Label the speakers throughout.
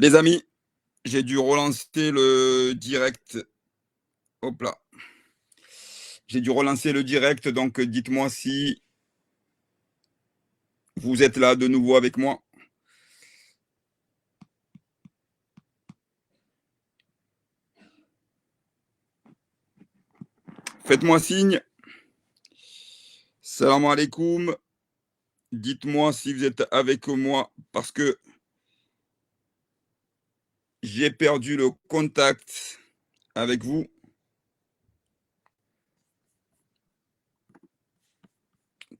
Speaker 1: Les amis, j'ai dû relancer le direct. Hop là. J'ai dû relancer le direct, donc dites-moi si vous êtes là de nouveau avec moi. Faites-moi signe. Salam alaikum. Dites-moi si vous êtes avec moi parce que j'ai perdu le contact avec vous.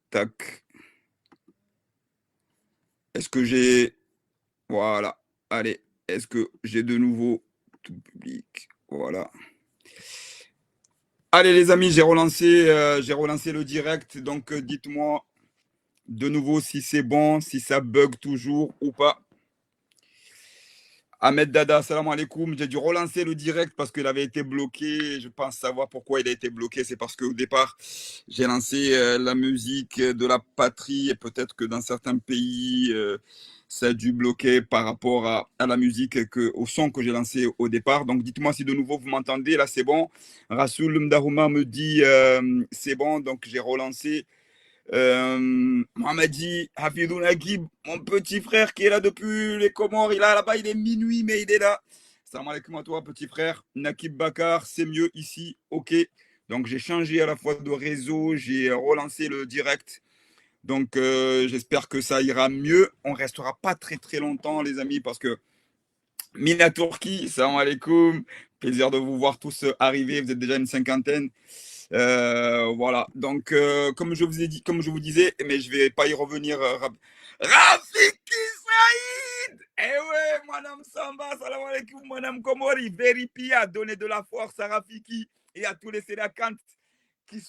Speaker 1: Tac. Est-ce que j'ai... Voilà. Allez. Est-ce que j'ai de nouveau tout public? Voilà. Allez les amis, j'ai relancé le direct, donc dites-moi de nouveau si c'est bon, si ça bug toujours ou pas. Ahmed Dada, salam alaikum. J'ai dû relancer le direct parce qu'il avait été bloqué. Je pense savoir pourquoi il a été bloqué. C'est parce qu'au départ, j'ai lancé la musique de la patrie et peut-être que dans certains pays, ça a dû bloquer par rapport à la musique, au son que j'ai lancé au départ. Donc dites-moi si de nouveau vous m'entendez. Là, c'est bon. Rasoul Mdarouma me dit c'est bon. Donc j'ai relancé. Mohamedi Hafidou Nagib, mon petit frère qui est là depuis les Comores, il est là-bas, il est minuit, mais il est là. Salam alaikum à toi, petit frère. Nakib Bakar, c'est mieux ici, ok. Donc j'ai changé à la fois de réseau, j'ai relancé le direct. Donc j'espère que ça ira mieux. On restera pas très très longtemps, les amis, parce que Mina Turki, salam alaikum. Plaisir de vous voir tous arriver. Vous êtes déjà une cinquantaine. Voilà. Donc, comme je vous ai dit, comme je vous disais, mais je vais pas y revenir. Rafiki Saïd! Eh ouais, Madame Samba, salam alaikum, Madame Komori, Veripia, donner de la force à Rafiki et à tous les Sédakantes qui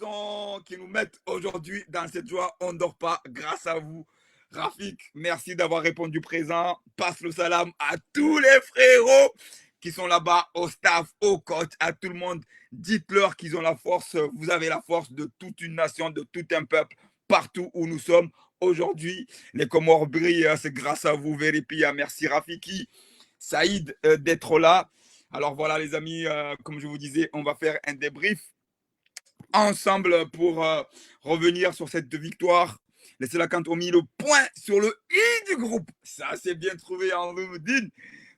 Speaker 1: nous mettent aujourd'hui dans cette joie. On ne dort pas grâce à vous. Rafik, merci d'avoir répondu présent. Passe le salam à tous les frérots qui sont là-bas, au staff, au coach, à tout le monde. Dites-leur qu'ils ont la force. Vous avez la force de toute une nation, de tout un peuple, partout où nous sommes. Aujourd'hui, les Comores brillent. C'est grâce à vous, Véripia. Merci, Rafiki. Saïd, d'être là. Alors voilà, les amis, comme je vous disais, on va faire un débrief ensemble pour revenir sur cette victoire. Les Sélakantes ont mis le point sur le i du groupe. Ça, c'est bien trouvé en Noumoudine.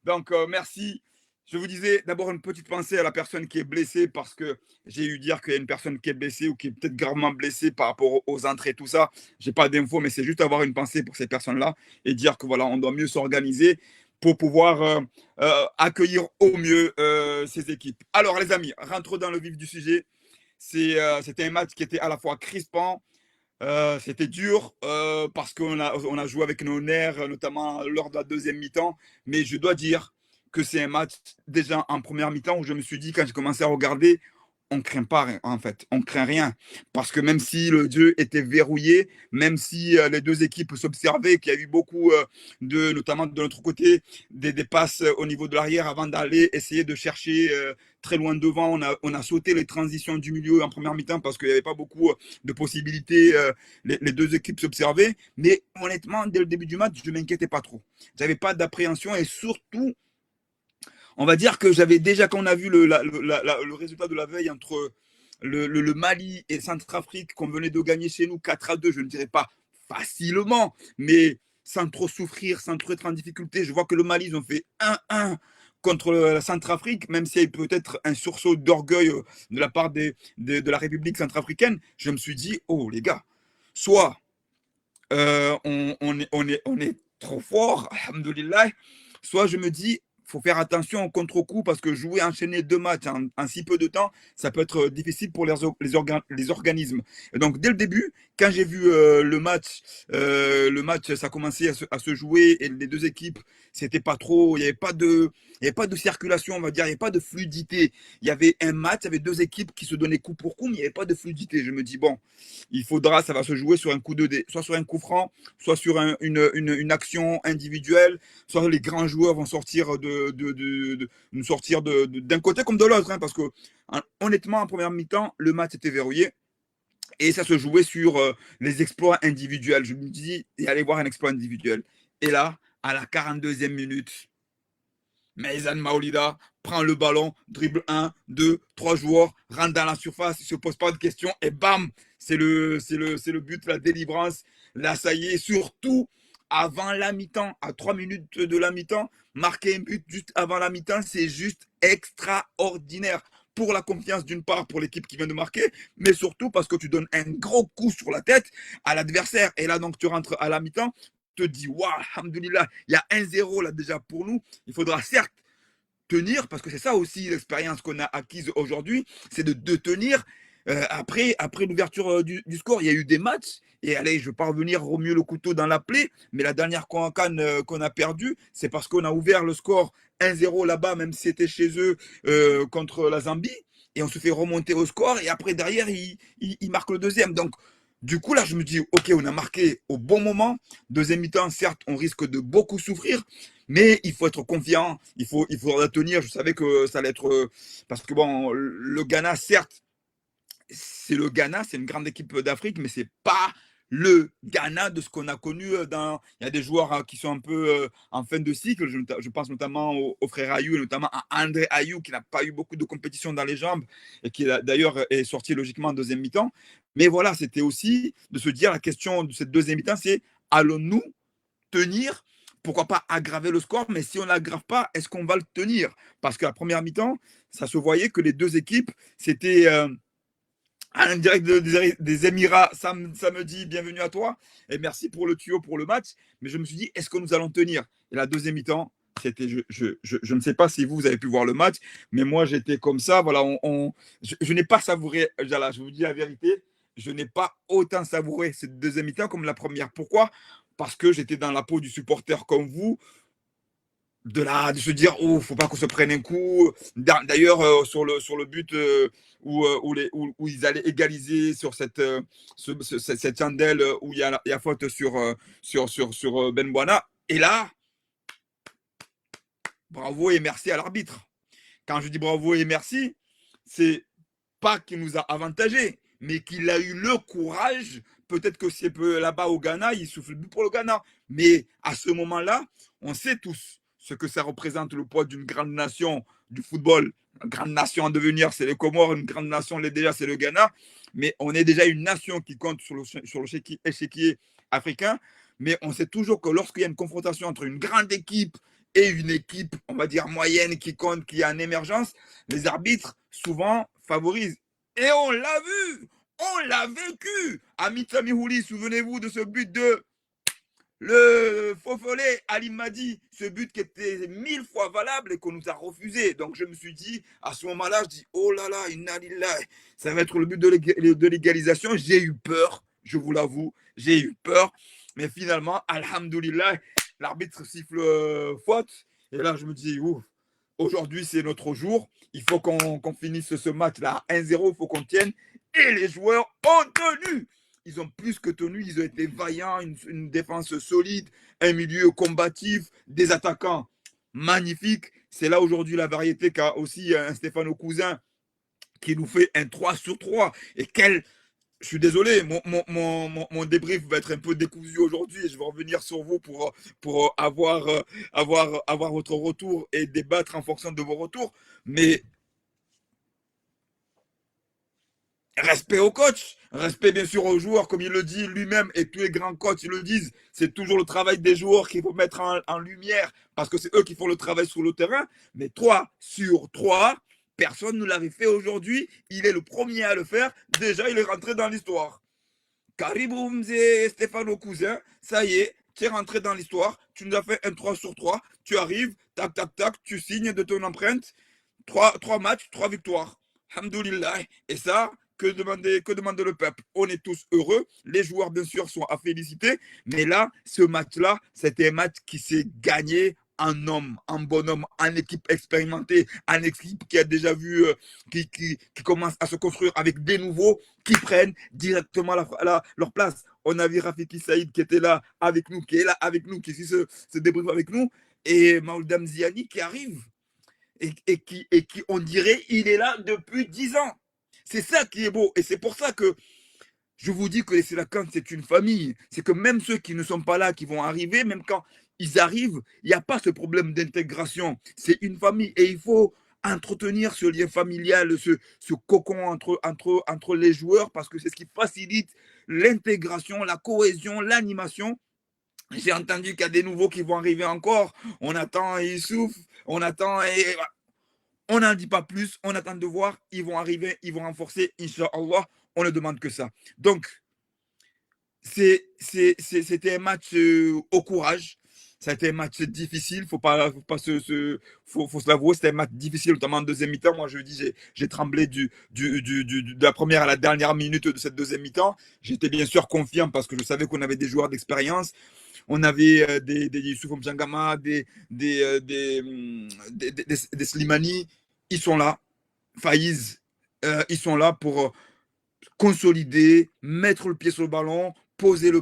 Speaker 1: Donc, merci. Je vous disais d'abord une petite pensée à la personne qui est blessée parce que j'ai eu dire qu'il y a une personne qui est blessée ou qui est peut-être gravement blessée par rapport aux entrées, tout ça. J'ai pas d'infos, mais c'est juste avoir une pensée pour ces personnes-là et dire que voilà, on doit mieux s'organiser pour pouvoir accueillir au mieux ces équipes. Alors, les amis, rentrons dans le vif du sujet. C'était un match qui était à la fois crispant, c'était dur parce qu'on a joué avec nos nerfs, notamment lors de la deuxième mi-temps. Mais je dois dire que c'est un match déjà en première mi-temps où je me suis dit, quand j'ai commencé à regarder, on craint pas en fait, on craint rien. Parce que même si le jeu était verrouillé, même si les deux équipes s'observaient, qu'il y a eu beaucoup notamment de notre côté, des passes au niveau de l'arrière avant d'aller essayer de chercher très loin devant. On a sauté les transitions du milieu en première mi-temps parce qu'il n'y avait pas beaucoup de possibilités. Les deux équipes s'observaient. Mais honnêtement, dès le début du match, je ne m'inquiétais pas trop. J'avais pas d'appréhension et surtout, on va dire que j'avais déjà, quand on a vu le résultat de la veille entre le Mali et Centrafrique qu'on venait de gagner chez nous 4-2, je ne dirais pas facilement, mais sans trop souffrir, sans trop être en difficulté. Je vois que le Mali, ils ont fait 1-1 contre la Centrafrique, même s'il y a peut-être un sursaut d'orgueil de la part de la République centrafricaine. Je me suis dit, oh les gars, soit on est trop fort, alhamdoulilah. Soit je me dis, faut faire attention au contre-coup parce que jouer, enchaîner deux matchs en si peu de temps, ça peut être difficile pour les organismes. Et donc, dès le début, quand j'ai vu le match, ça commençait à se jouer et les deux équipes, c'était pas trop, il y avait pas de circulation, on va dire, il n'y avait pas de fluidité. Il y avait un match, il y avait deux équipes qui se donnaient coup pour coup, mais il n'y avait pas de fluidité. Je me dis, bon, ça va se jouer sur un coup de dé, soit sur un coup franc, soit sur une action individuelle, soit les grands joueurs vont sortir nous sortir d'un côté comme de l'autre, hein, parce que honnêtement, en première mi-temps, le match était verrouillé et ça se jouait sur les exploits individuels. Je me dis, et aller voir un exploit individuel. Et là, à la 42e minute, Maïzan Maolida prend le ballon, dribble un, 2, 3 joueurs, rentre dans la surface, il ne se pose pas de questions et bam, c'est le but, la délivrance. Là, ça y est, surtout avant la mi-temps, à 3 minutes de la mi-temps, marquer un but juste avant la mi-temps, c'est juste extraordinaire. Pour la confiance d'une part pour l'équipe qui vient de marquer, mais surtout parce que tu donnes un gros coup sur la tête à l'adversaire. Et là, donc, tu rentres à la mi-temps, te dis, waouh, alhamdoulilah, il y a 1-0 là déjà pour nous. Il faudra certes tenir, parce que c'est ça aussi l'expérience qu'on a acquise aujourd'hui, c'est de tenir. Après l'ouverture du score, il y a eu des matchs. Et allez, je ne vais pas revenir au mieux le couteau dans la plaie, mais la dernière CAN qu'on a perdue, c'est parce qu'on a ouvert le score 1-0 là-bas, même si c'était chez eux contre la Zambie. Et on se fait remonter au score. Et après, derrière, il marque le deuxième. Donc, du coup, là, je me dis, OK, on a marqué au bon moment. Deuxième mi-temps, certes, on risque de beaucoup souffrir, mais il faut être confiant, il faut la tenir. Je savais que ça allait être. Parce que bon, le Ghana, certes, c'est le Ghana, c'est une grande équipe d'Afrique, mais c'est pas le Ghana de ce qu'on a connu dans. Il y a des joueurs qui sont un peu en fin de cycle. Je pense notamment au frère Ayou et notamment à André Ayou qui n'a pas eu beaucoup de compétition dans les jambes et qui d'ailleurs est sorti logiquement en deuxième mi-temps. Mais voilà, c'était aussi de se dire la question de cette deuxième mi-temps, c'est allons-nous tenir, pourquoi pas aggraver le score, mais si on n'aggrave pas, est-ce qu'on va le tenir? Parce que la première mi-temps, ça se voyait que les deux équipes, c'était un direct des Émirats, ça me dit bienvenue à toi et merci pour le tuyau pour le match. Mais je me suis dit, est-ce que nous allons tenir? Et la deuxième mi-temps, c'était, je ne sais pas si vous avez pu voir le match, mais moi j'étais comme ça. Voilà, je n'ai pas savouré, voilà, je vous dis la vérité, je n'ai pas autant savouré cette deuxième mi-temps comme la première. Pourquoi? Parce que j'étais dans la peau du supporter comme vous, de se dire oh faut pas qu'on se prenne un coup. D'ailleurs sur le but où ils allaient égaliser sur cette chandelle où il y a faute sur Ben Boana, et là bravo et merci à l'arbitre. Quand je dis bravo et merci, c'est pas qu'il nous a avantagé, mais qu'il a eu le courage. Peut-être que c'est là-bas au Ghana, il souffle plus pour le Ghana. Mais à ce moment-là, on sait tous ce que ça représente, le poids d'une grande nation du football. Une grande nation en devenir, c'est les Comores. Une grande nation, déjà, c'est le Ghana. Mais on est déjà une nation qui compte sur le échiquier africain. Mais on sait toujours que lorsqu'il y a une confrontation entre une grande équipe et une équipe, on va dire, moyenne qui compte, qui est en émergence, les arbitres, souvent, favorisent. Et on l'a vu, on l'a vécu. Amit Houli, souvenez-vous de ce but de le faux follet Ali Madi, ce but qui était 1000 fois valable et qu'on nous a refusé. Donc je me suis dit, à ce moment-là, je dis, oh là là, inalillah, ça va être le but de l'égalisation. J'ai eu peur, je vous l'avoue, j'ai eu peur. Mais finalement, alhamdoulilah, l'arbitre siffle faute. Et là, je me dis, ouf, aujourd'hui, c'est notre jour. Il faut qu'on finisse ce match-là 1-0. Il faut qu'on tienne. Et les joueurs ont tenu. Ils ont plus que tenu. Ils ont été vaillants. Une défense solide, un milieu combatif, des attaquants magnifiques. C'est là aujourd'hui la variété qu'a aussi un Stéphane Cousin qui nous fait un 3 sur 3. Et quel je suis désolé, mon débrief va être un peu décousu aujourd'hui et je vais revenir sur vous pour avoir votre retour et débattre en fonction de vos retours. Mais respect au coach, respect bien sûr aux joueurs, comme il le dit lui-même et tous les grands coachs ils le disent. C'est toujours le travail des joueurs qu'il faut mettre en lumière parce que c'est eux qui font le travail sur le terrain. Mais 3 sur 3, personne ne l'avait fait aujourd'hui. Il est le premier à le faire. Déjà, il est rentré dans l'histoire. Kariboum et Stéphano Cousin, ça y est, tu es rentré dans l'histoire, tu nous as fait un 3 sur 3, tu arrives, tac, tac, tac, tu signes de ton empreinte, 3 matchs, 3 victoires. Alhamdoulilah. Et ça, que demande le peuple? On est tous heureux, les joueurs bien sûr sont à féliciter, mais là, ce match-là, c'était un match qui s'est gagné en homme, en bonhomme, en équipe expérimentée, en équipe qui a déjà vu, qui commence à se construire avec des nouveaux qui prennent directement leur place. On a vu Rafiki Saïd qui était là avec nous, qui est là avec nous, qui suit ce débrief avec nous, et Maoudam Ziani qui arrive et qui, on dirait, il est là depuis 10 ans. C'est ça qui est beau. Et c'est pour ça que je vous dis que les Sélacan, c'est une famille. C'est que même ceux qui ne sont pas là, qui vont arriver, même quand ils arrivent, il n'y a pas ce problème d'intégration. C'est une famille et il faut entretenir ce lien familial, ce cocon entre les joueurs parce que c'est ce qui facilite l'intégration, la cohésion, l'animation. J'ai entendu qu'il y a des nouveaux qui vont arriver encore. On attend et ils souffrent. On attend et on n'en dit pas plus. On attend de voir. Ils vont arriver, ils vont renforcer. Inch'Allah, on ne demande que ça. Donc, c'était un match au courage. Ça a été un match difficile, faut se l'avouer, c'était un match difficile, notamment en deuxième mi-temps. Moi, je dis, j'ai tremblé de la première à la dernière minute de cette deuxième mi-temps. J'étais bien sûr confiant parce que je savais qu'on avait des joueurs d'expérience. On avait des Youssouf Mchangama, des Slimani. Ils sont là. Faïz, ils sont là pour consolider, mettre le pied sur le ballon, poser le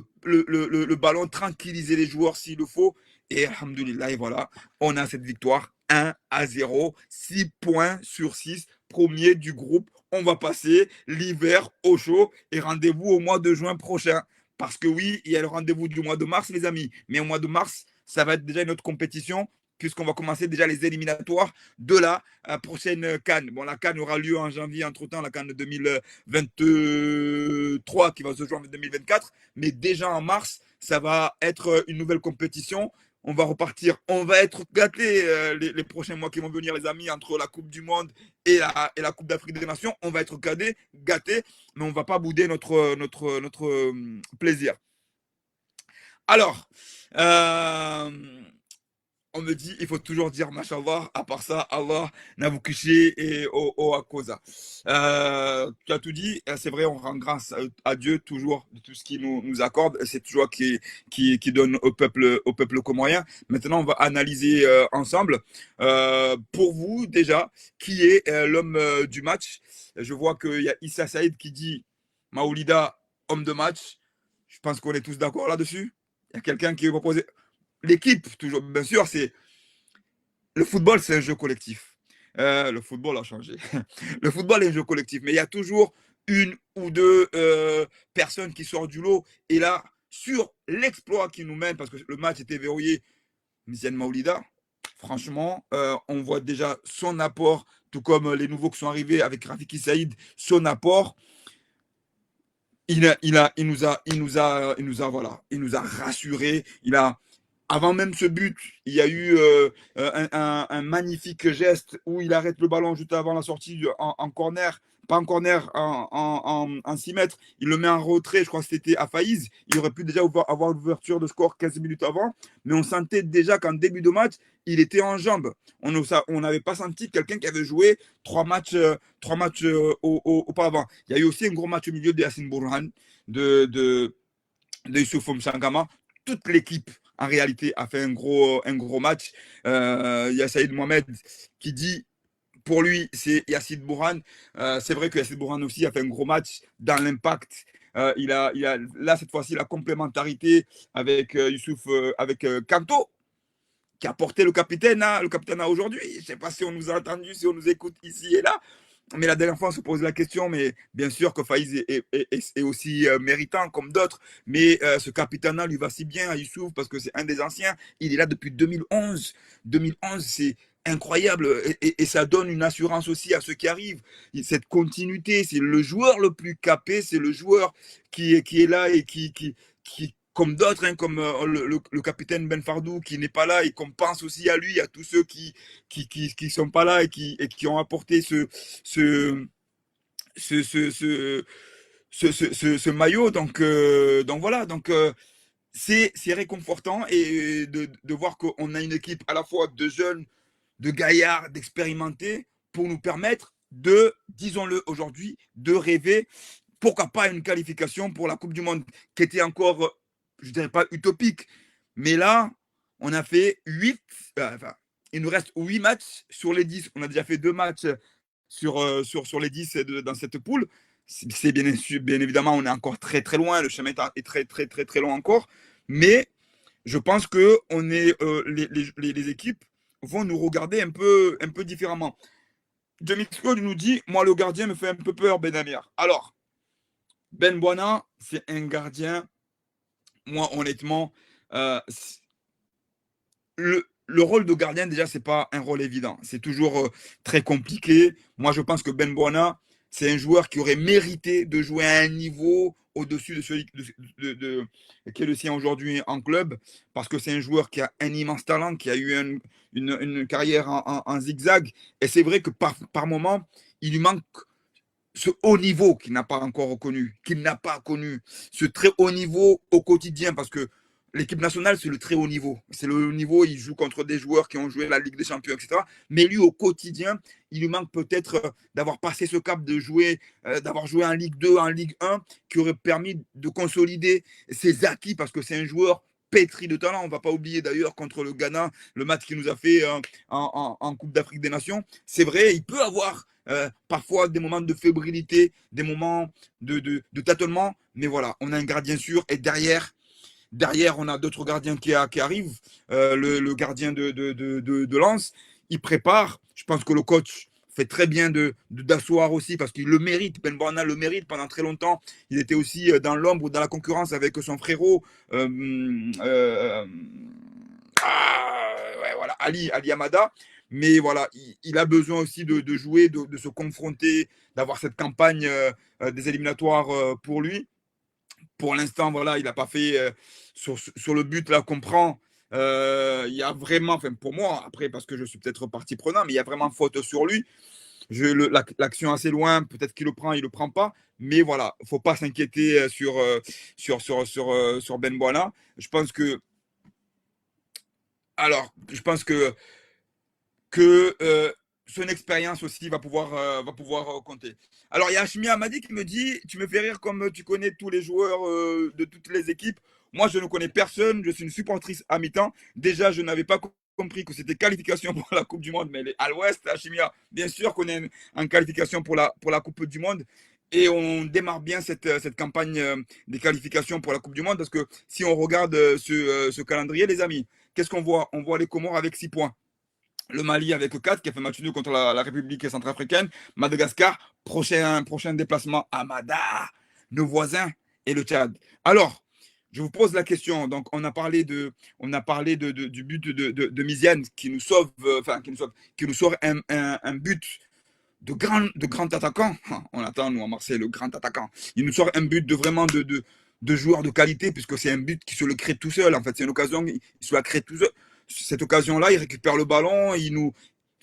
Speaker 1: ballon, tranquilliser les joueurs s'il le faut. Et alhamdoulilah, et voilà, on a cette victoire 1-0, 6 points sur 6, premier du groupe. On va passer l'hiver au chaud et rendez-vous au mois de juin prochain. Parce que oui, il y a le rendez-vous du mois de mars, les amis. Mais au mois de mars, ça va être déjà une autre compétition puisqu'on va commencer déjà les éliminatoires de la prochaine CAN. Bon, la CAN aura lieu en janvier, entre-temps, la CAN 2023 qui va se jouer en 2024. Mais déjà en mars, ça va être une nouvelle compétition. On va repartir. On va être gâtés les prochains mois qui vont venir, les amis, entre la Coupe du Monde et la Coupe d'Afrique des Nations. On va être gâtés, mais on ne va pas bouder notre plaisir. Alors, on me dit, il faut toujours dire Mashallah, à part ça, Allah, Navukishi et Akosa. Tu as tout dit, c'est vrai, on rend grâce à Dieu toujours de tout ce qu'il nous accorde, c'est toujours qui donne au peuple comorien. Maintenant, on va analyser ensemble. Pour vous, déjà, qui est l'homme du match? Je vois qu'il y a Issa Saïd qui dit Maoulida, homme de match. Je pense qu'on est tous d'accord là-dessus. Il y a quelqu'un qui veut proposer l'équipe, toujours, bien sûr, c'est le football, c'est un jeu collectif. Le football a changé. Le football est un jeu collectif, mais il y a toujours une ou deux personnes qui sortent du lot. Et là, sur l'exploit qui nous mène, parce que le match était verrouillé, Misiane Maoulida, franchement, on voit déjà son apport, tout comme les nouveaux qui sont arrivés avec Rafiki Saïd, son apport. Il nous a rassurés. Avant même ce but, il y a eu un magnifique geste où il arrête le ballon juste avant la sortie en corner, pas en corner, en 6 mètres. Il le met en retrait, je crois que c'était à Faïz. Il aurait pu déjà avoir l'ouverture de score 15 minutes avant, mais on sentait déjà qu'en début de match, il était en jambes. On n'avait pas senti quelqu'un qui avait joué 3 matchs auparavant. Il y a eu aussi un gros match au milieu de Yassine Bourhan, de Youssouf Msangama. Toute l'équipe en réalité, a fait un gros match. Il y a Saïd Mohamed qui dit, pour lui, c'est Yacine Bourhan. C'est vrai que Yacine Bourhan aussi a fait un gros match dans l'impact. Là, cette fois-ci, la complémentarité avec Youssouf, avec Kanto, qui a porté le capitaine aujourd'hui. Je ne sais pas si on nous a entendu, si on nous écoute ici et là. Mais la dernière fois, on se pose la question, mais bien sûr que Faïz est aussi méritant comme d'autres, mais ce capitana lui va si bien à Youssouf parce que c'est un des anciens. Il est là depuis 2011. 2011, c'est incroyable et ça donne une assurance aussi à ceux qui arrivent. Cette continuité, c'est le joueur le plus capé, c'est le joueur qui est là et qui comme d'autres, hein, comme le capitaine Ben Fardou qui n'est pas là et qu'on pense aussi à lui, à tous ceux qui sont pas là et qui ont apporté ce, ce, ce, ce, ce maillot. Donc voilà, c'est réconfortant et de voir qu'on a une équipe à la fois de jeunes, de gaillards, d'expérimentés pour nous permettre disons-le aujourd'hui, de rêver, pourquoi pas une qualification pour la Coupe du Monde qui était encore, je ne dirais pas utopique, mais là, on a fait 8, enfin, il nous reste 8 matchs sur les 10. On a déjà fait 2 matchs sur les 10 dans cette poule. C'est bien évidemment, on est encore très très loin, le chemin est très très très très long encore, mais je pense que les équipes vont nous regarder un peu différemment. Demixcode nous dit, moi le gardien me fait un peu peur, Ben Amir. Alors, Ben Boina, c'est un gardien, moi honnêtement, le rôle de gardien, déjà, c'est pas un rôle évident. C'est toujours très compliqué. Moi, je pense que Ben Boina, c'est un joueur qui aurait mérité de jouer à un niveau au-dessus de celui qui est le sien aujourd'hui en club, parce que c'est un joueur qui a un immense talent, qui a eu une carrière en zigzag. Et c'est vrai que par moment, il lui manque ce haut niveau qu'il n'a pas encore reconnu, qu'il n'a pas connu, ce très haut niveau au quotidien, parce que l'équipe nationale, c'est le très haut niveau. C'est le haut niveau, il joue contre des joueurs qui ont joué la Ligue des Champions, etc. Mais lui, au quotidien, il lui manque peut-être d'avoir passé ce cap, de jouer, d'avoir joué en Ligue 2, en Ligue 1, qui aurait permis de consolider ses acquis, parce que c'est un joueur pétri de talent. On ne va pas oublier d'ailleurs contre le Ghana, le match qu'il nous a fait en Coupe d'Afrique des Nations. C'est vrai, il peut avoir parfois des moments de fébrilité, des moments de tâtonnement, mais voilà, on a un gardien sûr et derrière on a d'autres gardiens qui arrivent. Le gardien de Lens, il prépare. Je pense que le coach fait très bien d'asseoir aussi parce qu'il le mérite. Ben Borna le mérite pendant très longtemps. Il était aussi dans l'ombre, dans la concurrence avec son frérot. Ouais, voilà, Ali Amada. Mais voilà, il a besoin aussi de jouer, de se confronter, d'avoir cette campagne des éliminatoires pour lui. Pour l'instant, voilà, il n'a pas fait sur le but là qu'on prend. Il y a vraiment, enfin pour moi, après parce que je suis peut-être partie prenante, mais il y a vraiment faute sur lui. L'action assez loin, peut-être qu'il le prend, il le prend pas. Mais voilà, faut pas s'inquiéter sur Ben Boina. Je pense que, alors, je pense que son expérience aussi va pouvoir compter. Alors, il y a Hashimi Amadi qui me dit, tu me fais rire comme tu connais tous les joueurs de toutes les équipes. Moi, je ne connais personne. Je suis une supportrice à mi-temps. Déjà, je n'avais pas compris que c'était qualification pour la Coupe du Monde, mais elle est à l'Ouest, Hashimia, bien sûr qu'on est en qualification pour la Coupe du Monde. Et on démarre bien cette campagne des qualifications pour la Coupe du Monde parce que si on regarde ce calendrier, les amis, qu'est-ce qu'on voit? On voit les Comores avec 6 points, le Mali avec 4 qui a fait match nul contre la République centrafricaine, Madagascar, prochain déplacement à Mada, nos voisins et le Tchad. Alors, je vous pose la question. Donc, du but de Miziane qui nous sauve, qui nous sort un but de grand attaquant. On attend, nous, à Marseille, le grand attaquant. Il nous sort un but de joueur de qualité, puisque c'est un but qui se le crée tout seul. En fait, c'est une occasion, il se la crée tout seul. Cette occasion-là, il récupère le ballon,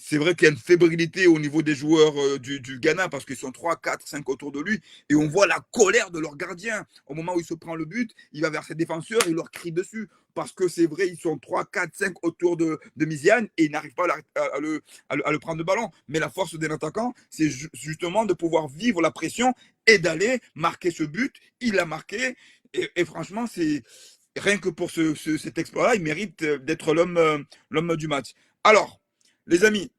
Speaker 1: c'est vrai qu'il y a une fébrilité au niveau des joueurs du Ghana parce qu'ils sont 3, 4, 5 autour de lui et on voit la colère de leur gardien. Au moment où il se prend le but, il va vers ses défenseurs, il leur crie dessus parce que c'est vrai, ils sont 3, 4, 5 autour de Miziane et ils n'arrivent pas à le prendre le ballon. Mais la force d'un attaquant, c'est justement de pouvoir vivre la pression et d'aller marquer ce but. Il l'a marqué et franchement, c'est rien que pour cet exploit-là, il mérite d'être l'homme du match. Alors, les amis,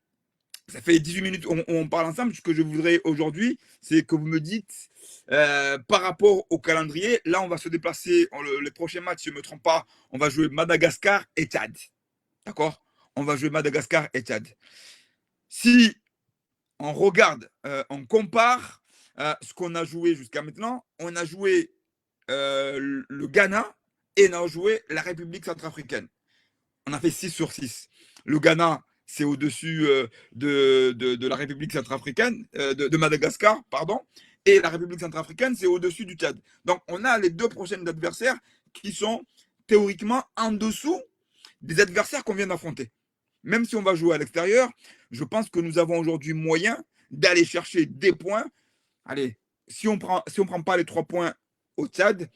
Speaker 1: ça fait 18 minutes on parle ensemble. Ce que je voudrais aujourd'hui, c'est que vous me dites par rapport au calendrier. Là, on va se déplacer. Les prochains matchs, si je ne me trompe pas, on va jouer Madagascar et Tchad. D'accord? On va jouer Madagascar et Tchad. Si on regarde, on compare ce qu'on a joué jusqu'à maintenant, on a joué le Ghana et on a joué la République centrafricaine. On a fait 6 sur 6. Le Ghana, c'est au-dessus de la République centrafricaine, de Madagascar, pardon. Et la République centrafricaine, c'est au-dessus du Tchad. Donc, on a les deux prochains adversaires qui sont théoriquement en dessous des adversaires qu'on vient d'affronter. Même si on va jouer à l'extérieur, je pense que nous avons aujourd'hui moyen d'aller chercher des points. Allez, si on prend pas les 3 points au Tchad,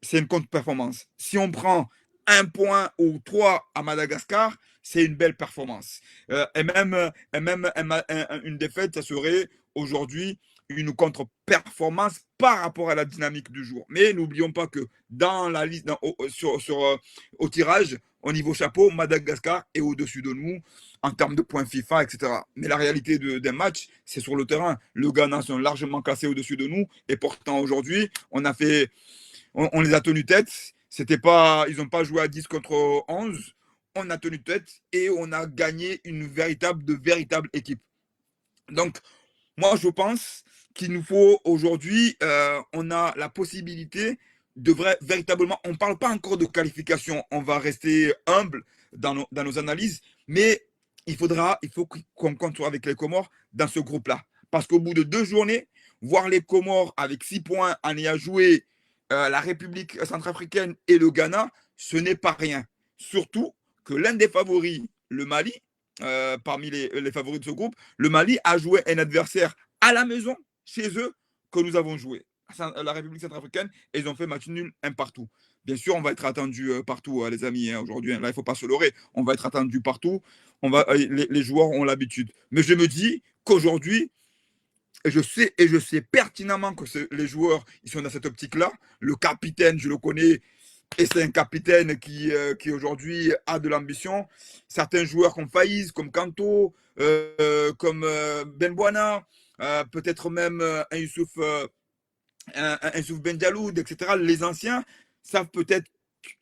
Speaker 1: c'est une contre-performance. Si on prend 1 point ou 3 à Madagascar, c'est une belle performance. Et même une défaite, ça serait aujourd'hui une contre-performance par rapport à la dynamique du jour. Mais n'oublions pas que dans la liste, au tirage, au niveau chapeau, Madagascar est au-dessus de nous en termes de points FIFA, etc. Mais la réalité d'un match, c'est sur le terrain. Le Ghana sont largement classés au-dessus de nous. Et pourtant, aujourd'hui, on les a tenus tête. Ils n'ont pas joué à 10 contre 11. On a tenu tête et on a gagné une véritable équipe. Donc, moi, je pense qu'il nous faut aujourd'hui, on a la possibilité de véritablement, on ne parle pas encore de qualification, on va rester humble, dans nos analyses, mais il faut qu'on compte avec les Comores dans ce groupe-là. Parce qu'au bout de 2 journées, voir les Comores avec 6 points en ayant joué la République centrafricaine et le Ghana, ce n'est pas rien. Surtout que l'un des favoris, le Mali, parmi les favoris de ce groupe, le Mali a joué un adversaire à la maison, chez eux, que nous avons joué. La République centrafricaine, et ils ont fait match nul un partout. Bien sûr, on va être attendu partout, les amis, aujourd'hui. Là, il ne faut pas se leurrer. On va être attendu partout. Les joueurs ont l'habitude. Mais je me dis qu'aujourd'hui, et je sais pertinemment que les joueurs, ils sont dans cette optique-là. Le capitaine, je le connais, et c'est un capitaine qui aujourd'hui a de l'ambition. Certains joueurs comme Faïs, comme Kanto, comme Ben Bouana, peut-être même un Youssouf Benjaloud, etc. Les anciens savent peut-être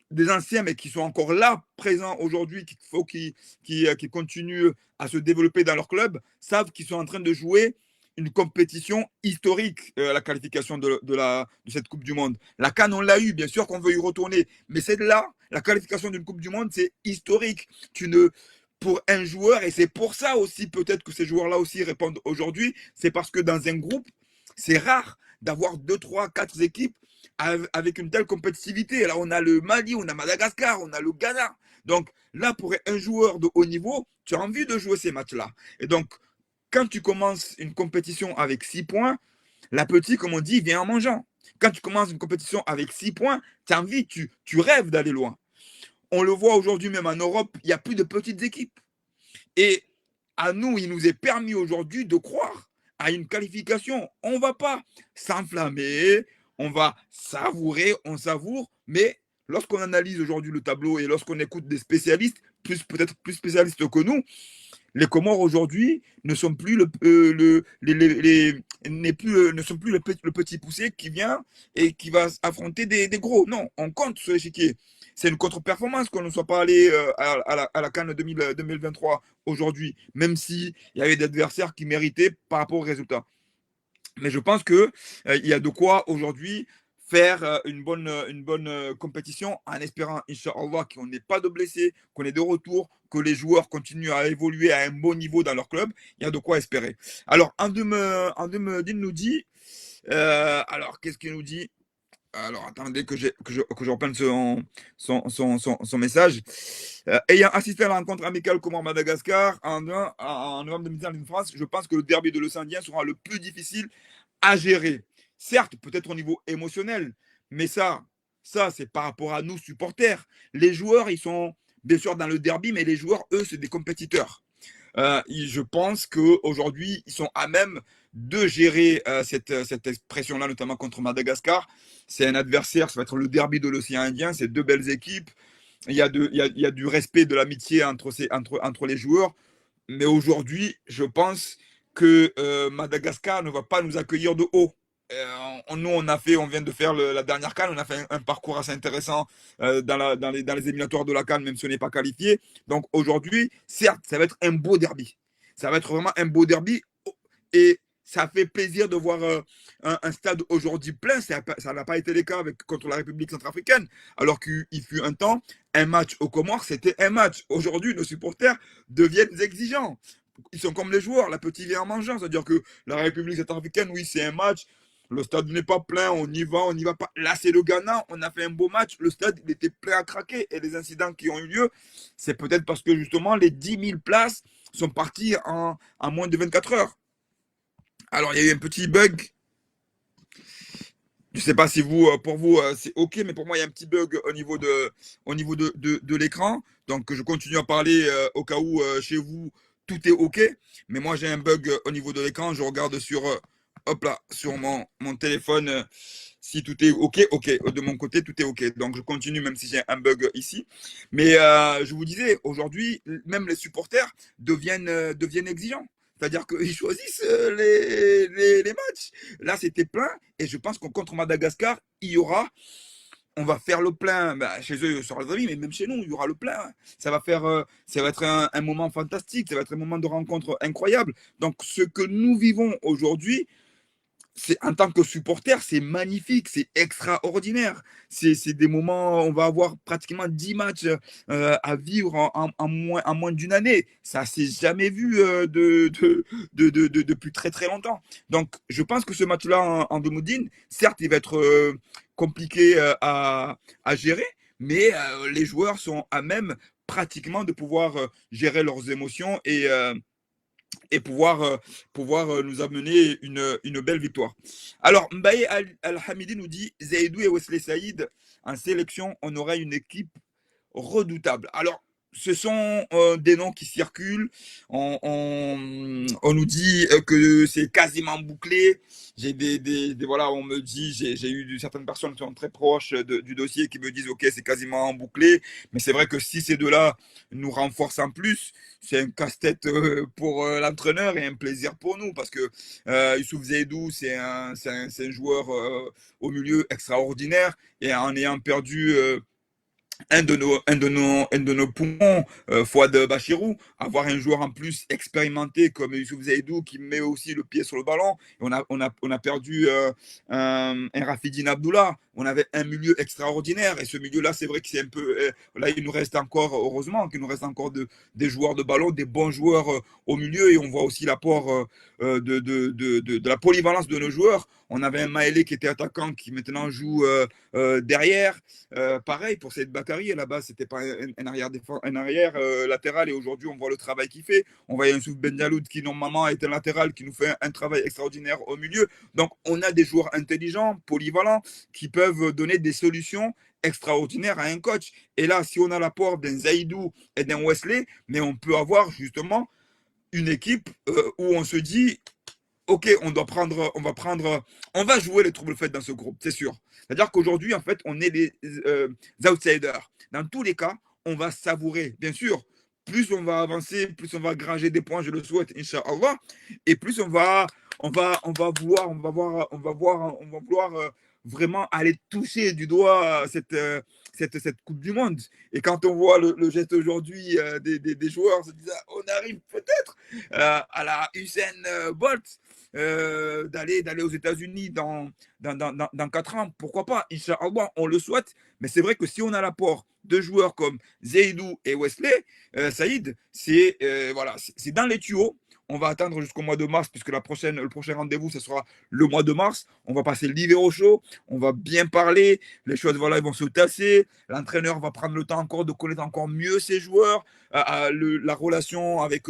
Speaker 1: des anciens, mais qui sont encore là, présents aujourd'hui, qu'il faut qu'ils continuent à se développer dans leur club, savent qu'ils sont en train de jouer une compétition historique, la qualification de cette Coupe du Monde. La CAN, on l'a eu, bien sûr qu'on veut y retourner, mais c'est là, la qualification d'une Coupe du Monde, c'est historique. Pour un joueur, et c'est pour ça aussi peut-être que ces joueurs-là aussi répondent aujourd'hui, c'est parce que dans un groupe, c'est rare d'avoir 2, 3, 4 équipes avec une telle compétitivité. Là, on a le Mali, on a Madagascar, on a le Ghana. Donc là, pour un joueur de haut niveau, tu as envie de jouer ces matchs-là. Et donc, quand tu commences une compétition avec 6 points, l'appétit, comme on dit, vient en mangeant. Quand tu commences une compétition avec 6 points, tu as envie, tu rêves d'aller loin. On le voit aujourd'hui même en Europe, il n'y a plus de petites équipes. Et à nous, il nous est permis aujourd'hui de croire à une qualification. On ne va pas s'enflammer, on va savourer, on savoure, mais lorsqu'on analyse aujourd'hui le tableau et lorsqu'on écoute des spécialistes, peut-être plus spécialistes que nous, les Comores aujourd'hui ne sont plus le petit poussé qui vient et qui va affronter des gros. Non, on compte sur l'échiquier. C'est une contre-performance qu'on ne soit pas allé à la CAN 2023 aujourd'hui, même s'il y avait des adversaires qui méritaient par rapport aux résultats. Mais je pense qu'il y a de quoi aujourd'hui faire une bonne compétition en espérant, Inch'Allah, qu'on n'ait pas de blessés, qu'on ait de retours, que les joueurs continuent à évoluer à un bon niveau dans leur club. Il y a de quoi espérer. Alors, Andem nous dit, alors, qu'est-ce qu'il nous dit? Alors, attendez que je reprenne son message. Ayant assisté à la rencontre amicale Comore Madagascar en novembre 2019 en France, je pense que le derby de l'Océan Indien sera le plus difficile à gérer. Certes, peut-être au niveau émotionnel, mais ça c'est par rapport à nous, supporters. Les joueurs, ils sont bien sûr dans le derby, mais les joueurs, eux, c'est des compétiteurs. Je pense qu'aujourd'hui, ils sont à même de gérer cette expression-là, notamment contre Madagascar. C'est un adversaire, ça va être le derby de l'océan Indien, c'est 2 belles équipes. Il y a du respect, de l'amitié entre les joueurs. Mais aujourd'hui, je pense que Madagascar ne va pas nous accueillir de haut. Nous, on vient de faire la dernière CAN, on a fait un parcours assez intéressant dans les éliminatoires de la CAN, même si on n'est pas qualifié. Donc aujourd'hui, certes, ça va être un beau derby. Ça va être vraiment un beau derby. Et ça fait plaisir de voir un stade aujourd'hui plein. Ça n'a pas été le cas contre la République centrafricaine. Alors qu'il fut un temps, un match aux Comores, c'était un match. Aujourd'hui, nos supporters deviennent exigeants. Ils sont comme les joueurs, la petite vient en mangeant. C'est-à-dire que la République centrafricaine, oui, c'est un match. Le stade n'est pas plein, on y va pas. Là, c'est le Ghana, on a fait un beau match. Le stade, il était plein à craquer. Et les incidents qui ont eu lieu, c'est peut-être parce que justement, les 10 000 places sont parties en moins de 24 heures. Alors, il y a eu un petit bug. Je ne sais pas si pour vous, c'est OK, mais pour moi, il y a un petit bug au niveau de l'écran. Donc, je continue à parler au cas où chez vous, tout est OK. Mais moi, j'ai un bug au niveau de l'écran. Je regarde hop là, sur mon téléphone si tout est OK. OK, de mon côté, tout est OK. Donc, je continue même si j'ai un bug ici. Mais je vous disais, aujourd'hui, même les supporters deviennent exigeants. C'est-à-dire qu'ils choisissent les matchs. Là, c'était plein. Et je pense qu'en contre Madagascar, on va faire le plein. Bah, chez eux, sur les amis, mais même chez nous, il y aura le plein. Ça va être un moment fantastique. Ça va être un moment de rencontre incroyable. Donc, ce que nous vivons aujourd'hui, en tant que supporter, c'est magnifique, c'est extraordinaire. C'est des moments, on va avoir pratiquement 10 matchs à vivre en moins d'une année. Ça s'est jamais vu depuis très très longtemps. Donc, je pense que ce match-là en Domoudine, certes, il va être compliqué à gérer, mais les joueurs sont à même pratiquement de pouvoir gérer leurs émotions et pouvoir nous amener une belle victoire. Alors, Mbaye Al-Hamidi nous dit Zaidou et Wesley Saïd en sélection, on aura une équipe redoutable. Alors, ce sont des noms qui circulent. On nous dit que c'est quasiment bouclé. J'ai voilà, on me dit, j'ai eu certaines personnes qui sont très proches du dossier qui me disent, ok, c'est quasiment bouclé. Mais c'est vrai que si ces deux-là nous renforcent en plus, c'est un casse-tête pour l'entraîneur et un plaisir pour nous parce que Youssouf Zaidou, c'est un joueur au milieu extraordinaire et en ayant perdu un de nos poumons, Fouad Bachirou, avoir un joueur en plus expérimenté comme Youssouf Zaidou qui met aussi le pied sur le ballon. Et on a perdu un Rafidine Abdullah. On avait un milieu extraordinaire. Et ce milieu-là, c'est vrai que c'est un peu. Là, il nous reste encore, heureusement, qu'il nous reste encore des joueurs de ballon, des bons joueurs au milieu. Et on voit aussi l'apport de la polyvalence de nos joueurs. On avait un Maélé qui était attaquant qui maintenant joue derrière. Pareil pour cette Bakary, là-bas, c'était pas un arrière latéral et aujourd'hui, on voit le travail qu'il fait. On voit Youssouf Ben Jaloud qui, normalement, est un latéral qui nous fait un travail extraordinaire au milieu. Donc, on a des joueurs intelligents, polyvalents, qui peuvent donner des solutions extraordinaires à un coach. Et là, si on a l'apport d'un Zaidou et d'un Wesley, mais on peut avoir justement une équipe où on se dit ok, on va jouer les troubles faits dans ce groupe, c'est sûr. C'est-à-dire qu'aujourd'hui, en fait, on est les outsiders. Dans tous les cas, on va savourer. Bien sûr, plus on va avancer, plus on va granger des points, je le souhaite, Inch'Allah, et plus on va vouloir vraiment aller toucher du doigt cette Coupe du Monde. Et quand on voit le geste aujourd'hui des joueurs, on se dit, on arrive peut-être à la Usain Bolt d'aller aux États-Unis dans 4 ans. Pourquoi pas? Inch'Allah, on le souhaite. Mais c'est vrai que si on a l'apport de joueurs comme Zaidou et Wesley, Saïd, voilà, c'est dans les tuyaux. On va attendre jusqu'au mois de mars, puisque le prochain rendez-vous, ce sera le mois de mars. On va passer l'hiver au chaud. On va bien parler. Les choses, voilà, ils vont se tasser. L'entraîneur va prendre le temps encore de connaître encore mieux ses joueurs. La relation avec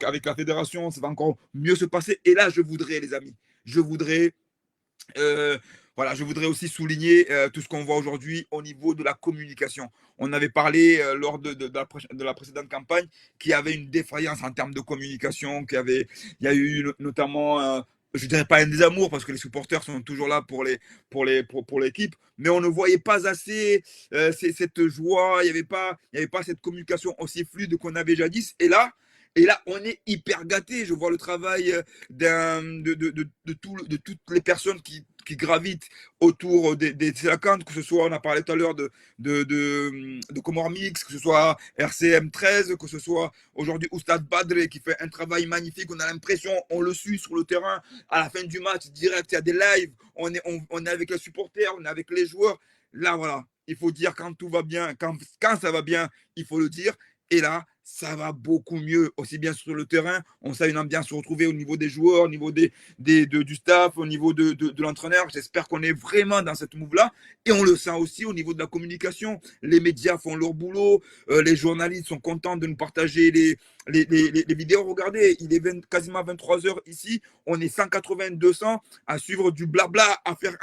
Speaker 1: la fédération, ça va encore mieux se passer. Et là, je voudrais, les amis, euh, voilà, je voudrais aussi souligner tout ce qu'on voit aujourd'hui au niveau de la communication. On avait parlé lors de la précédente campagne qu'il y avait une défaillance en termes de communication, il y a eu notamment, je dirais pas un désamour parce que les supporters sont toujours là pour l'équipe, mais on ne voyait pas assez cette joie, il y avait pas cette communication aussi fluide qu'on avait jadis. Et là, on est hyper gâté. Je vois le travail de toutes les personnes qui gravitent autour des Sélacantes, que ce soit, on a parlé tout à l'heure de Comor Mix, que ce soit RCM 13, que ce soit aujourd'hui Oustad Badre qui fait un travail magnifique. On a l'impression, on le suit sur le terrain, à la fin du match, direct, il y a des lives, on est avec les supporters, on est avec les joueurs. Là, voilà, il faut dire quand tout va bien, quand ça va bien, il faut le dire. Et là, ça va beaucoup mieux, aussi bien sur le terrain. On sent une ambiance retrouvée au niveau des joueurs, au niveau du staff, au niveau de l'entraîneur. J'espère qu'on est vraiment dans cette move-là. Et on le sent aussi au niveau de la communication. Les médias font leur boulot. Les journalistes sont contents de nous partager les vidéos. Regardez, il est quasiment 23 heures ici. On est 180, 200 à suivre du blabla, à faire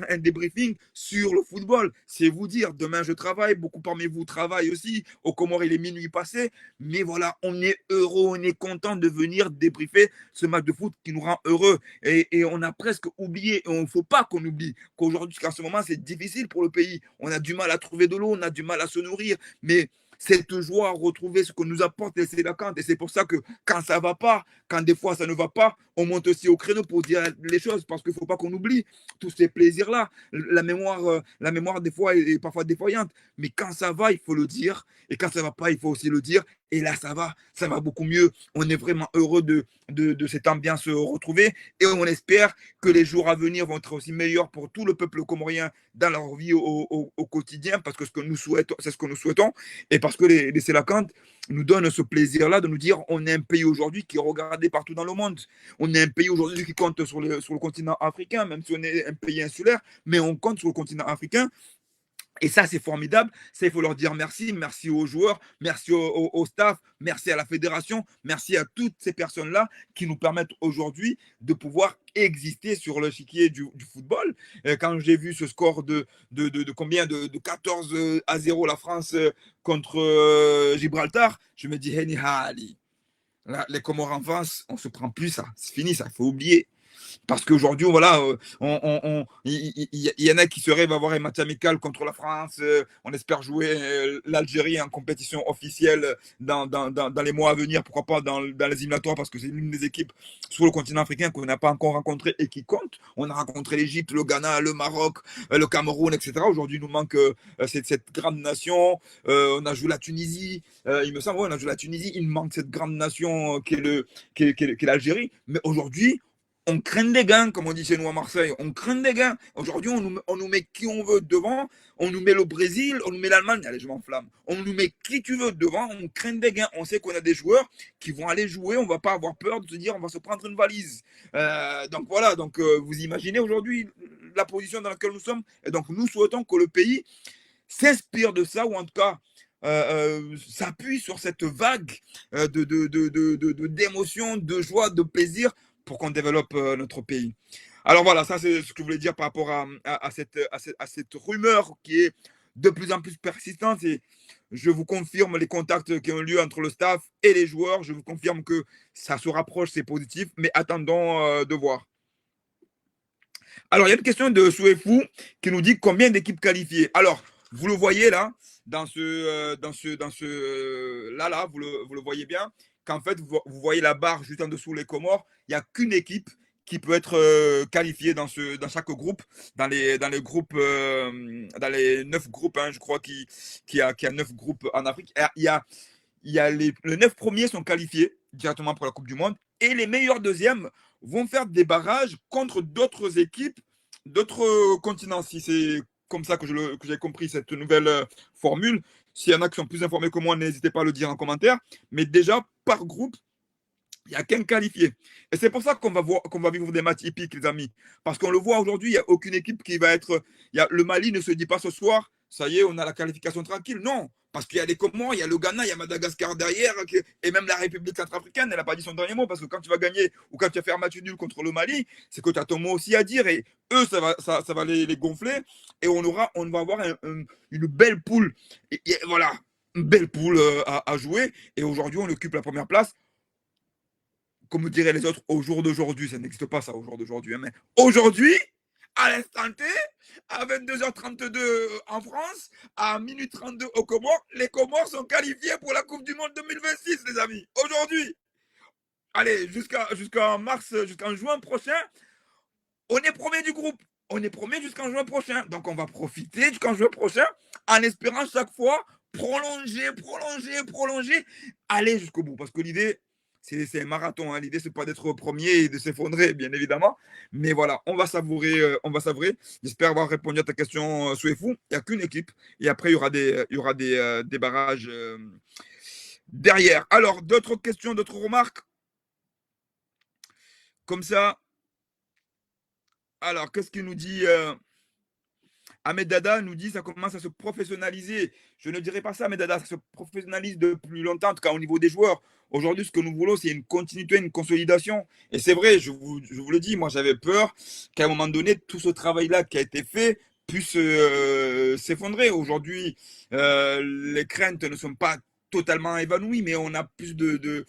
Speaker 1: un débriefing sur le football. C'est vous dire, demain je travaille, beaucoup parmi vous travaillent aussi. Au Comores, il est minuit passé. Mais voilà, on est heureux, on est content de venir débriefer ce match de foot qui nous rend heureux. Et on a presque oublié, et il ne faut pas qu'on oublie qu'aujourd'hui, jusqu'à ce moment, c'est difficile pour le pays. On a du mal à trouver de l'eau, on a du mal à se nourrir. Mais cette joie à retrouver ce que nous apporte les Sélacantes. Et c'est pour ça que quand ça va pas, quand des fois ça ne va pas, on monte aussi au créneau pour dire les choses parce qu'il ne faut pas qu'on oublie tous ces plaisirs-là. La mémoire des fois est parfois défaillante. Mais quand ça va, il faut le dire. Et quand ça ne va pas, il faut aussi le dire. Et là, ça va beaucoup mieux. On est vraiment heureux de cette ambiance retrouvée et on espère que les jours à venir vont être aussi meilleurs pour tout le peuple comorien dans leur vie au quotidien, parce que ce que nous souhaitons, c'est ce que nous souhaitons, et parce que les Sélacantes nous donnent ce plaisir-là de nous dire on est un pays aujourd'hui qui est regardé partout dans le monde. On est un pays aujourd'hui qui compte sur le continent africain, même si on est un pays insulaire, mais on compte sur le continent africain. Et ça, c'est formidable. Ça, il faut leur dire merci. Merci aux joueurs, merci au staff, merci à la fédération, merci à toutes ces personnes-là qui nous permettent aujourd'hui de pouvoir exister sur le chiquier du football. Quand j'ai vu ce score de combien de 14 à 0 la France contre Gibraltar, je me dis, Henny Ali, les Comores en France, on se prend plus ça. C'est fini ça, il faut oublier. Parce qu'aujourd'hui, voilà, il y en a qui se rêvent d'avoir un match amical contre la France. On espère jouer l'Algérie en compétition officielle dans les mois à venir, pourquoi pas dans les éliminatoires, parce que c'est l'une des équipes sur le continent africain qu'on n'a pas encore rencontré et qui compte. On a rencontré l'Égypte, le Ghana, le Maroc, le Cameroun, etc. Aujourd'hui, il nous manque cette grande nation. On a joué la Tunisie. Il me semble, ouais, on a joué la Tunisie. Il manque cette grande nation qui est l'Algérie. Mais aujourd'hui, on craint des gains, comme on dit chez nous à Marseille. On craint des gains. Aujourd'hui, on nous met qui on veut devant. On nous met le Brésil, on nous met l'Allemagne. Allez, je m'enflamme. On nous met qui tu veux devant. On craint des gains. On sait qu'on a des joueurs qui vont aller jouer. On ne va pas avoir peur de se dire on va se prendre une valise. Donc voilà. Donc vous imaginez aujourd'hui la position dans laquelle nous sommes. Et donc nous souhaitons que le pays s'inspire de ça, ou en tout cas s'appuie sur cette vague d'émotions, de joie, de plaisir pour qu'on développe notre pays. Alors voilà, ça c'est ce que je voulais dire par rapport à cette rumeur qui est de plus en plus persistante. Et je vous confirme les contacts qui ont lieu entre le staff et les joueurs. Je vous confirme que ça se rapproche, c'est positif, mais attendons de voir. Alors, il y a une question de Souefou qui nous dit combien d'équipes qualifiées. Alors, vous le voyez là, là, vous le voyez bien, qu'en fait, vous voyez la barre juste en dessous les Comores. Il n'y a qu'une équipe qui peut être qualifiée dans chaque groupe, dans les groupes, dans les 9 groupes, hein, je crois qu'il y a 9 groupes en Afrique. Il y a les 9 premiers sont qualifiés directement pour la Coupe du Monde, et les meilleurs deuxièmes vont faire des barrages contre d'autres équipes, d'autres continents. Si c'est comme ça que j'ai compris cette nouvelle formule. S'il y en a qui sont plus informés que moi, n'hésitez pas à le dire en commentaire. Mais déjà, par groupe, il n'y a qu'un qualifié. Et c'est pour ça qu'on va vivre des matchs hippiques, les amis. Parce qu'on le voit aujourd'hui, il n'y a aucune équipe qui va être. Le Mali ne se dit pas ce soir, ça y est, on a la qualification tranquille. Non. Parce qu'il y a les Comores, il y a le Ghana, il y a Madagascar derrière, et même la République centrafricaine, elle n'a pas dit son dernier mot, parce que quand tu vas gagner ou quand tu vas faire un match nul contre le Mali, c'est que tu as ton mot aussi à dire, et eux, ça va les gonfler, et on va avoir une belle poule. Et voilà, une belle poule à jouer, et aujourd'hui, on occupe la première place. Comme diraient les autres, au jour d'aujourd'hui, ça n'existe pas ça au jour d'aujourd'hui, hein, mais aujourd'hui, à l'instant T, à 22h32 en France, à minuit 32 aux Comores, les Comores sont qualifiés pour la Coupe du Monde 2026, les amis. Aujourd'hui, allez, jusqu'en mars, jusqu'en juin prochain, on est premier du groupe. On est premier jusqu'en juin prochain. Donc, on va profiter jusqu'en juin prochain en espérant chaque fois prolonger, aller jusqu'au bout. Parce que l'idée, c'est un marathon. Hein. L'idée, c'est pas d'être premier et de s'effondrer, bien évidemment. Mais voilà, on va savourer. J'espère avoir répondu à ta question, Souefou. Il n'y a qu'une équipe. Et après, il y aura des barrages derrière. Alors, d'autres questions, d'autres remarques comme ça. Alors, qu'est-ce qu'il nous dit Ahmed Dada nous dit ça commence à se professionnaliser. Je ne dirais pas ça, Ahmed Dada, ça se professionnalise depuis longtemps, en tout cas au niveau des joueurs. Aujourd'hui, ce que nous voulons, c'est une continuité, une consolidation. Et c'est vrai, je vous le dis, moi j'avais peur qu'à un moment donné, tout ce travail-là qui a été fait puisse s'effondrer. Aujourd'hui, les craintes ne sont pas totalement évanouies, mais on a plus de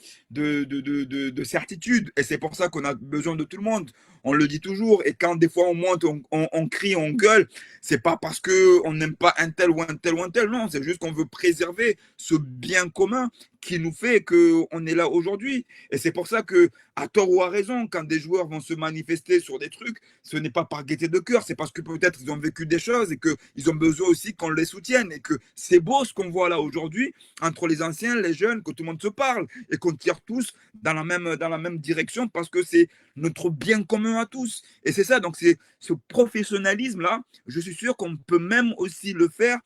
Speaker 1: certitude. Et c'est pour ça qu'on a besoin de tout le monde. On le dit toujours. Et quand des fois on monte, on crie, on gueule, c'est pas parce qu'on n'aime pas un tel ou un tel ou un tel. Non, c'est juste qu'on veut préserver ce bien commun qui nous fait qu'on est là aujourd'hui. Et c'est pour ça que, à tort ou à raison, quand des joueurs vont se manifester sur des trucs, ce n'est pas par gaieté de cœur, c'est parce que peut-être ils ont vécu des choses et qu'ils ont besoin aussi qu'on les soutienne. Et que c'est beau ce qu'on voit là aujourd'hui, entre les anciens, les jeunes, que tout le monde se parle et qu'on tire tous dans la même direction parce que c'est notre bien commun à tous. Et c'est ça, donc c'est ce professionnalisme-là, je suis sûr qu'on peut même aussi le faire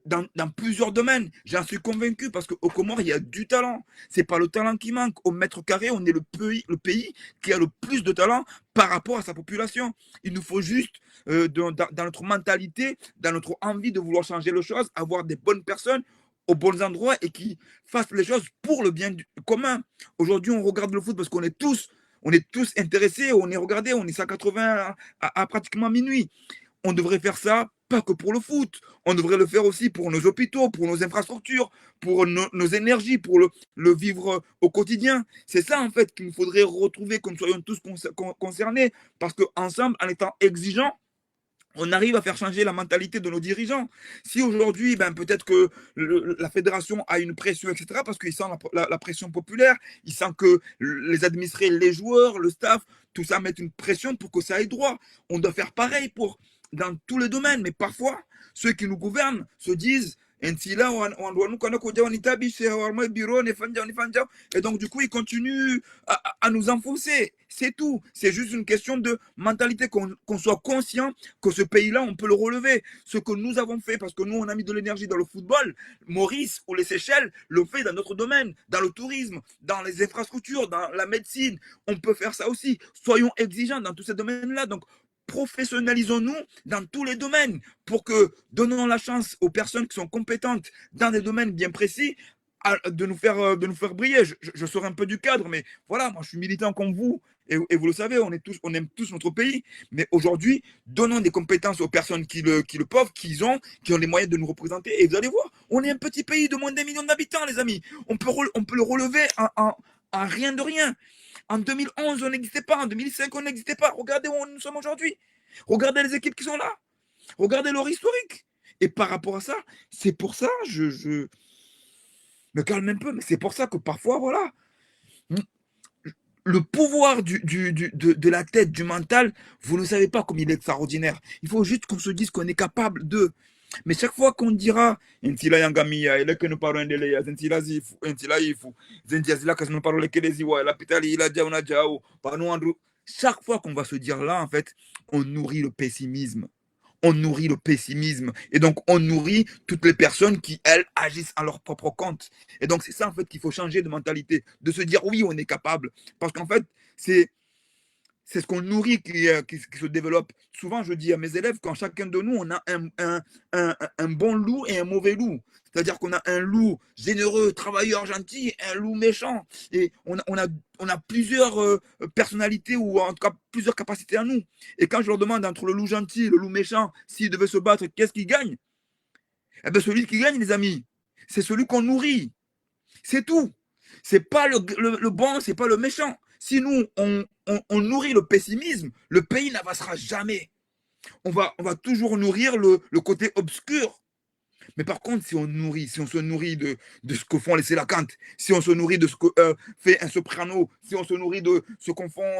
Speaker 1: dans plusieurs domaines. J'en suis convaincu parce qu'au Comores, il y a du talent. C'est pas le talent qui manque. Au mètre carré, on est le pays qui a le plus de talent par rapport à sa population. Il nous faut juste, dans notre mentalité, dans notre envie de vouloir changer les choses, avoir des bonnes personnes aux bons endroits et qui fassent les choses pour le bien commun. Aujourd'hui, on regarde le foot parce on est tous intéressés, on est regardé, on est 180 à pratiquement minuit. On devrait faire ça pas que pour le foot. On devrait le faire aussi pour nos hôpitaux, pour nos infrastructures, pour nos énergies, pour le vivre au quotidien. C'est ça, en fait, qu'il nous faudrait retrouver, que nous soyons tous concernés. Parce qu'ensemble, en étant exigeants, on arrive à faire changer la mentalité de nos dirigeants. Si aujourd'hui, ben, peut-être que la fédération a une pression, etc., parce qu'il sent la pression populaire, il sent que les administrés, les joueurs, le staff, tout ça met une pression pour que ça aille droit. On doit faire pareil dans tous les domaines, mais parfois, ceux qui nous gouvernent se disent et donc, du coup, ils continuent à nous enfoncer. C'est tout. C'est juste une question de mentalité, qu'on soit conscient que ce pays-là, on peut le relever. Ce que nous avons fait, parce que nous, on a mis de l'énergie dans le football, Maurice ou les Seychelles le fait dans notre domaine, dans le tourisme, dans les infrastructures, dans la médecine. On peut faire ça aussi. Soyons exigeants dans tous ces domaines-là. Donc, professionnalisons-nous dans tous les domaines pour que donnons la chance aux personnes qui sont compétentes dans des domaines bien précis de nous faire briller. Je sors un peu du cadre, mais voilà, moi je suis militant comme vous, et vous le savez, on aime tous notre pays, mais aujourd'hui, donnons des compétences aux personnes qui le peuvent, qui ont les moyens de nous représenter, et vous allez voir, on est un petit pays de moins d'1 million d'habitants, les amis. On peut le relever en rien de rien. En 2011, on n'existait pas. En 2005, on n'existait pas. Regardez où nous sommes aujourd'hui. Regardez les équipes qui sont là. Regardez leur historique. Et par rapport à ça, c'est pour ça, je me calme un peu, mais c'est pour ça que parfois, voilà, le pouvoir de la tête, du mental, vous ne savez pas comme il est extraordinaire. Il faut juste qu'on se dise qu'on est capable de. Mais chaque fois qu'on dira, chaque fois qu'on va se dire là, en fait, on nourrit le pessimisme. On nourrit le pessimisme. Et donc, on nourrit toutes les personnes qui, elles, agissent à leur propre compte. Et donc, c'est ça, en fait, qu'il faut changer de mentalité. De se dire, oui, on est capable. Parce qu'en fait, c'est ce qu'on nourrit qui se développe. Souvent, je dis à mes élèves, quand chacun de nous, on a un bon loup et un mauvais loup. C'est-à-dire qu'on a un loup généreux, travailleur, gentil, un loup méchant. Et on a plusieurs personnalités ou en tout cas plusieurs capacités à nous. Et quand je leur demande entre le loup gentil et le loup méchant, s'ils devaient se battre, qu'est-ce qui gagne? Eh bien, celui qui gagne, les amis, c'est celui qu'on nourrit. C'est tout. C'est pas le bon, c'est pas le méchant. Si nous, on nourrit le pessimisme, le pays n'avancera jamais. On va toujours nourrir le côté obscur. Mais par contre, si on se nourrit de ce que font les Sélacantes, si on se nourrit de ce que fait un soprano, si on se nourrit de ce qu'on font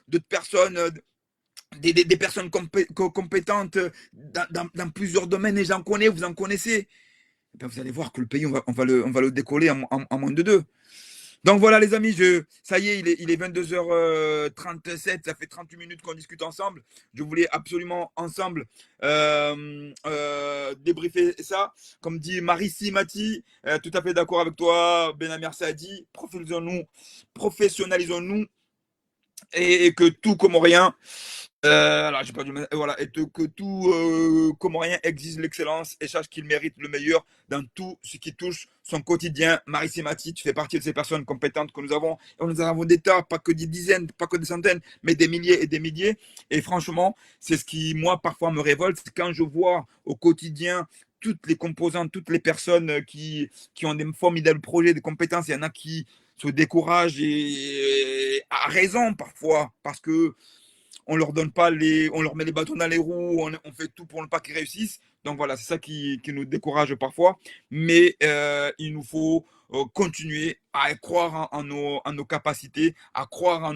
Speaker 1: d'autres personnes, des personnes compétentes dans plusieurs domaines, et j'en connais, vous en connaissez, eh bien, vous allez voir que le pays, on va le décoller en moins de deux. Donc voilà les amis, ça y est, il est 22h37, ça fait 38 minutes qu'on discute ensemble. Je voulais absolument ensemble débriefer ça. Comme dit Marissi Mati, tout à fait d'accord avec toi, Benamir Sadi, professionnalisons-nous et que tout Comorien alors, j'ai pas voilà, et que tout Comorien exige l'excellence et sache qu'il mérite le meilleur dans tout ce qui touche son quotidien. Marie Mati, tu fais partie de ces personnes compétentes que nous avons. Et nous en avons des tas, pas que des dizaines, pas que des centaines, mais des milliers et des milliers. Et franchement, c'est ce qui, moi, parfois me révolte, c'est quand je vois au quotidien toutes les composantes, toutes les personnes qui ont des formidables projets, des compétences. Il y en a qui se découragent et à raison parfois, parce que on leur donne pas on leur met les bâtons dans les roues, on fait tout pour ne pas qu'ils réussissent. Donc voilà, c'est ça qui nous décourage parfois. Mais il nous faut continuer à croire en nos capacités, à croire à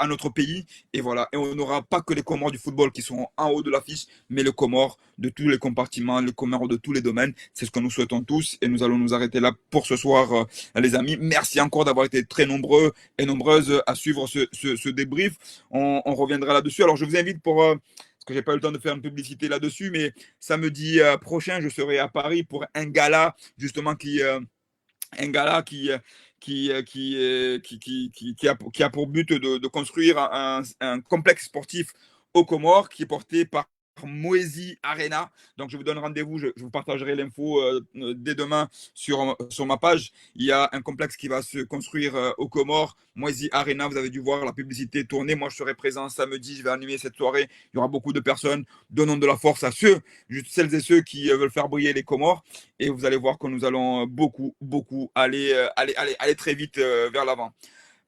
Speaker 1: notre pays. Et voilà, et on n'aura pas que les Comores du football qui sont en haut de l'affiche, mais les Comores de tous les compartiments, les Comores de tous les domaines. C'est ce que nous souhaitons tous. Et nous allons nous arrêter là pour ce soir, les amis. Merci encore d'avoir été très nombreux et nombreuses à suivre ce débrief. On reviendra là-dessus. Alors, je vous invite parce que j'ai pas eu le temps de faire une publicité là-dessus, mais samedi prochain, je serai à Paris pour un gala, justement, un gala qui a pour but de construire un complexe sportif aux Comores qui est porté par Moesi Arena. Donc, je vous donne rendez-vous. Je vous partagerai l'info dès demain sur ma page. Il y a un complexe qui va se construire aux Comores, Moesi Arena. Vous avez dû voir la publicité tourner. Moi, je serai présent samedi. Je vais animer cette soirée. Il y aura beaucoup de personnes. Donnons de la force à celles et ceux qui veulent faire briller les Comores. Et vous allez voir que nous allons beaucoup aller très vite vers l'avant.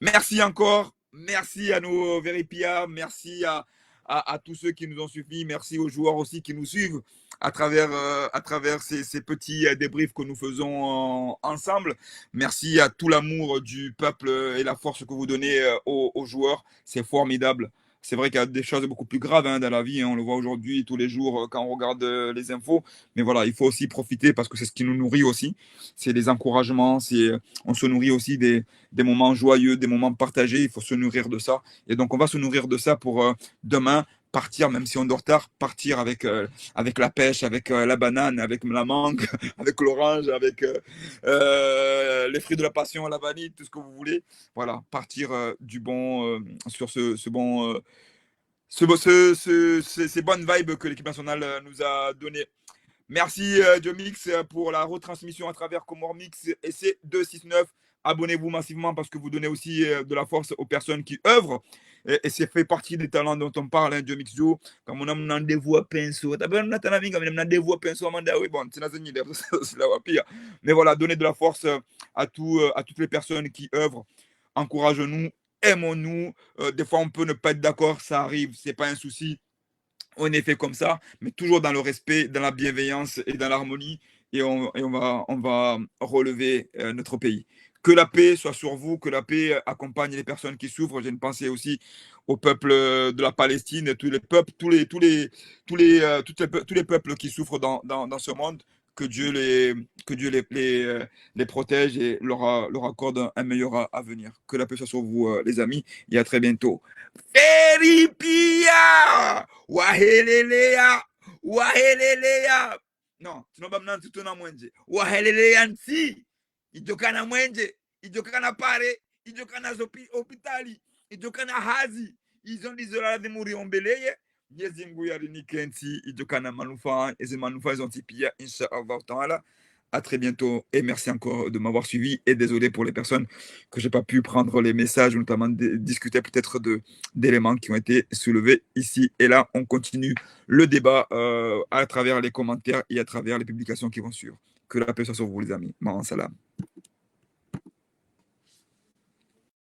Speaker 1: Merci encore. Merci à nos Veripia. Merci à tous ceux qui nous ont suivis. Merci aux joueurs aussi qui nous suivent à travers ces petits débriefs que nous faisons ensemble. Merci à tout l'amour du peuple et la force que vous donnez aux joueurs. C'est formidable. C'est vrai qu'il y a des choses beaucoup plus graves dans la vie. On le voit aujourd'hui, tous les jours, quand on regarde les infos. Mais voilà, il faut aussi profiter parce que c'est ce qui nous nourrit aussi. C'est les encouragements. On se nourrit aussi des moments joyeux, des moments partagés. Il faut se nourrir de ça. Et donc, on va se nourrir de ça pour demain partir, même si on dort tard, partir avec la pêche, avec la banane, avec la mangue, avec l'orange, avec les fruits de la passion, la vanille, tout ce que vous voulez. Voilà, partir du bon sur ces bonnes vibes que l'équipe nationale nous a données. Merci Diomix pour la retransmission à travers Comore Mix et C269. Abonnez-vous massivement parce que vous donnez aussi de la force aux personnes qui œuvrent. Et c'est fait partie des talents dont on parle, hein, Diomix Joe. Comme on a un rendez-vous à pinceau. T'as bien un ami comme on a un rendez-vous à pinceau. Oui, bon, c'est la pire. Mais voilà, donnez de la force à toutes les personnes qui œuvrent. Encourage-nous, aimons-nous. Des fois, on peut ne pas être d'accord, ça arrive, c'est pas un souci. On est fait comme ça, mais toujours dans le respect, dans la bienveillance et dans l'harmonie, et on va relever notre pays. Que la paix soit sur vous, que la paix accompagne les personnes qui souffrent. J'ai une pensée aussi au peuple de la Palestine, tous les peuples, tous les peuples qui souffrent dans ce monde. Que Dieu les protège et leur accorde un meilleur avenir. Que la paix soit sur vous, les amis, et à très bientôt. Feripia! Wahelelea! Wahelelea! Non, tunobamna tutuna mwenje. Wahelelea nsi! Ijokana mwenje, ijokana pare, ijokana hospitali, ijokana hazi. Izondizola de muri ombeleye. Mwenyezi Mungu yarinike nsi, ijokana manufaa, eze manufaa zontipia, insha Allah ta'ala. À très bientôt et merci encore de m'avoir suivi et désolé pour les personnes que j'ai pas pu prendre les messages, notamment discuter peut-être d'éléments qui ont été soulevés ici et là. On continue le débat à travers les commentaires et à travers les publications qui vont suivre. Que la paix soit sur vous les amis. Man salam.